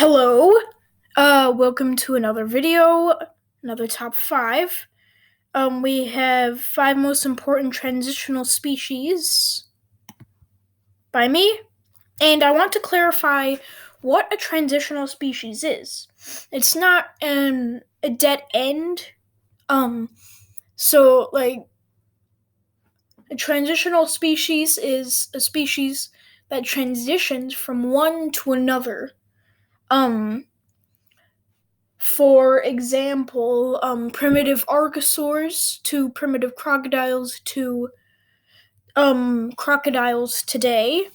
Hello, welcome to another video, another top 5. We have 5 most important transitional species by me, and I want to clarify what a transitional species is. It's not a dead end. Um, a transitional species is a species that transitions from one to another. Um, For example, primitive archosaurs to primitive crocodiles to crocodiles today.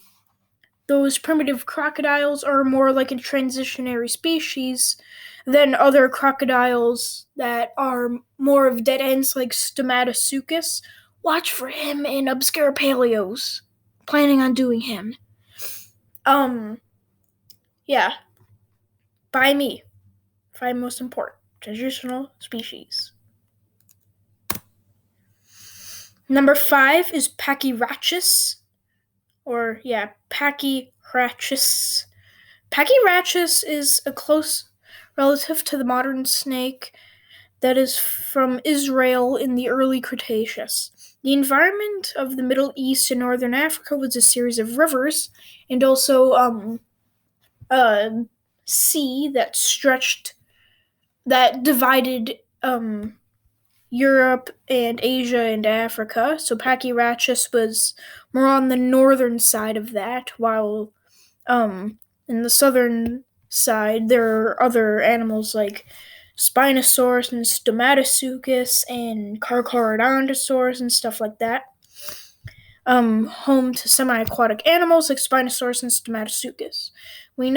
Those primitive crocodiles are more like a transitionary species than other crocodiles that are more of dead ends like Stomatosaucus. Watch for him in Obscure Paleos. Planning on doing him. Yeah. By me. 5 most important transitional species. Number 5 is Pakirachis, Pakirachis. Pakirachis is a close relative to the modern snake that is from Israel in the early Cretaceous. The environment of the Middle East and Northern Africa was a series of rivers and also a sea that divided Europe and Asia and Africa. So Pakirachis was more on the northern side of that, while in the southern side there are other animals like Spinosaurus and Stomatosaucus and Carcharodontosaurus and stuff like that. Home to semi-aquatic animals like Spinosaurus and Stomatosaucus. We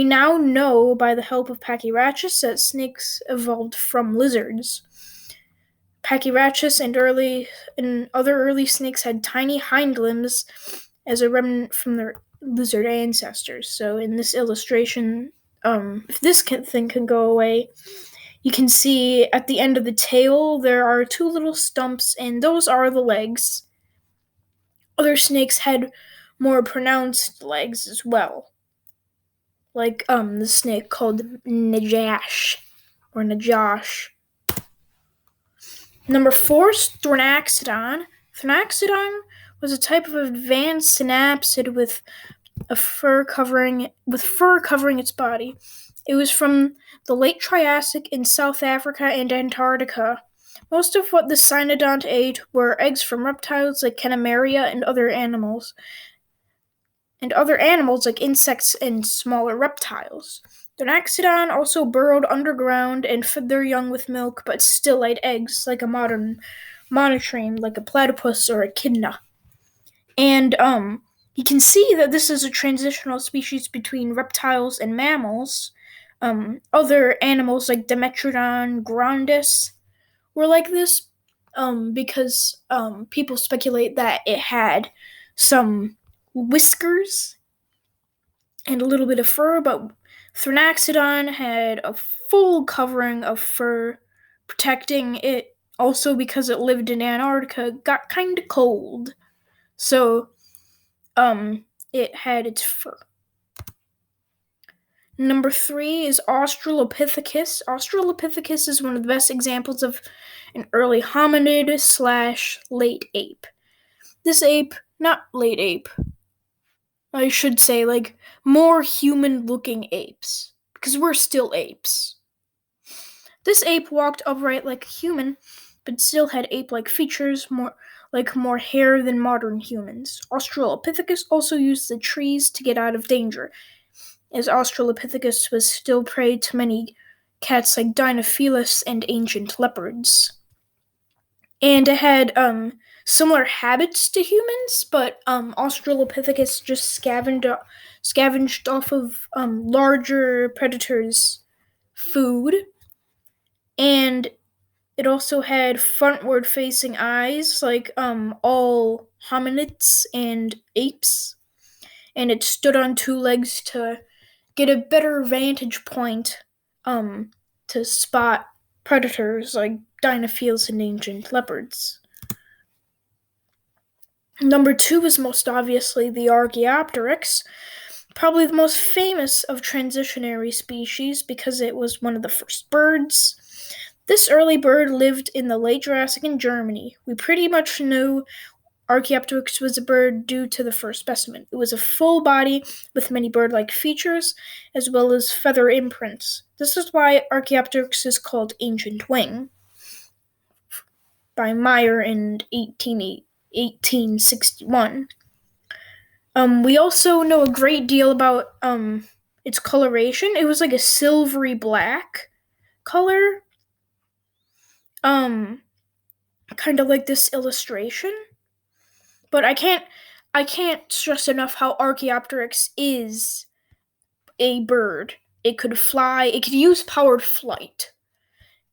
now know by the help of Pakirachis that snakes evolved from lizards. Pakirachis and other early snakes had tiny hind limbs as a remnant from their lizard ancestors. So in this illustration, if this thing can go away, you can see at the end of the tail there are 2 little stumps, and those are the legs. Other snakes had more pronounced legs as well, like the snake called Najash or Najash. Number 4 is Thronaxodon. Thronaxodon was a type of advanced synapsid with fur covering its body. It was from the late Triassic in South Africa and Antarctica. Most of what the cynodont ate were eggs from reptiles like Canamaria and other animals like insects and smaller reptiles. Thronaxodon also burrowed underground and fed their young with milk, but still laid eggs like a modern monotreme, like a platypus or echidna. And you can see that this is a transitional species between reptiles and mammals. Other animals like Dimetrodon grandis were like this because people speculate that it had some whiskers and a little bit of fur, but Thronaxodon had a full covering of fur protecting it. Also, because it lived in Antarctica, got kind of cold, so it had its fur. Number 3 is Australopithecus. Australopithecus is one of the best examples of an early hominid / late ape. This ape, not late ape, I should say, like, more human-looking apes, because we're still apes. This ape walked upright like a human, but still had ape-like features, more hair than modern humans. Australopithecus also used the trees to get out of danger, as Australopithecus was still prey to many cats like Dinofelis and ancient leopards. And it had similar habits to humans, but Australopithecus just scavenged off of larger predators' food, and it also had frontward-facing eyes, like all hominids and apes, and it stood on 2 legs to get a better vantage point to spot predators like Dinofelis and ancient leopards. Number 2 is most obviously the Archaeopteryx. probably the most famous of transitionary species because it was one of the first birds. This early bird lived in the late Jurassic in Germany. We pretty much knew Archaeopteryx was a bird due to the first specimen. It was a full body with many bird-like features, as well as feather imprints. This is why Archaeopteryx is called Ancient Wing, by Meyer in 1861. We also know a great deal about its coloration. It was like a silvery black color, kind of like this illustration. But I can't stress enough how Archaeopteryx is a bird. It could fly. It could use powered flight,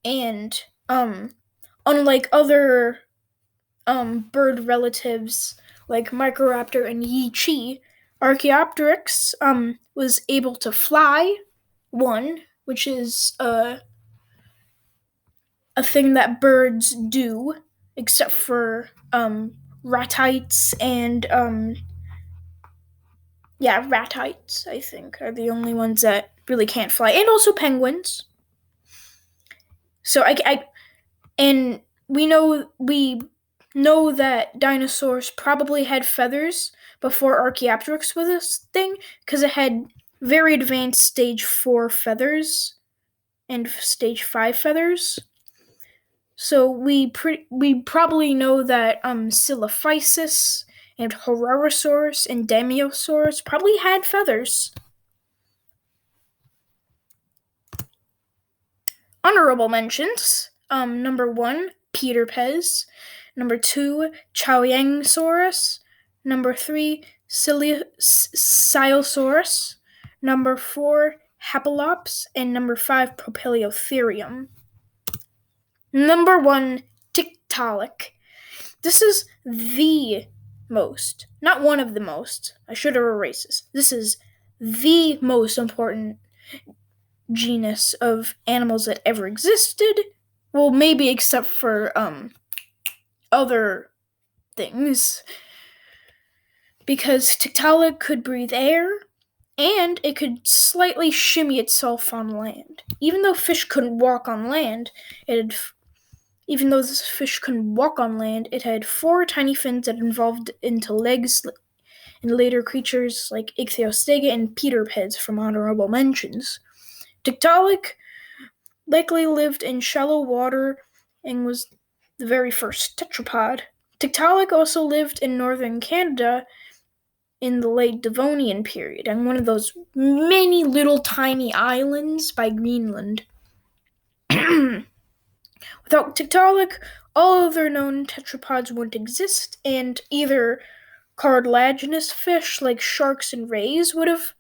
and unlike other bird relatives like Microraptor and Yi-Chi, Archaeopteryx was able to fly. One, which is a thing that birds do, except for ratites and ratites, I think, are the only ones that really can't fly, and also penguins. So and we know that dinosaurs probably had feathers before Archaeopteryx was a thing, because it had very advanced stage 4 feathers and stage 5 feathers. So we probably know that Silophysis and Horrorosaurus and Demiosaurus probably had feathers. Honorable mentions. Number 1, Peter Pez. Number 2, Chaoyangsaurus. Number 3, Silosaurus. Number 4, Hapalops. And number 5, Propeliotherium. Number 1, Tiktaalik. This is the most, not one of the most, I should have erased this. This is the most important genus of animals that ever existed. Well, maybe except for other things. Because Tiktaalik could breathe air, and it could slightly shimmy itself on land. Even though fish couldn't walk on land, it had 4 tiny fins that evolved into legs in later creatures like Ichthyostega and Peter Pez from honorable mentions. Tiktaalik likely lived in shallow water and was the very first tetrapod. Tiktaalik also lived in northern Canada in the late Devonian period, on one of those many little tiny islands by Greenland. Without Tiktaalik, all other known tetrapods wouldn't exist, and either cartilaginous fish like sharks and rays would have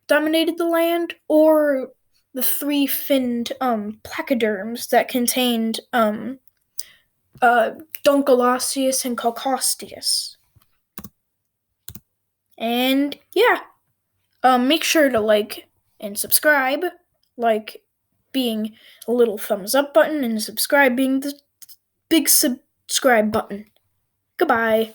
dominated the land, or the 3-finned placoderms that contained Dunkleosteus and Caucosteus. And yeah, make sure to like and subscribe, like being a little thumbs up button and subscribe being the big subscribe button. Goodbye.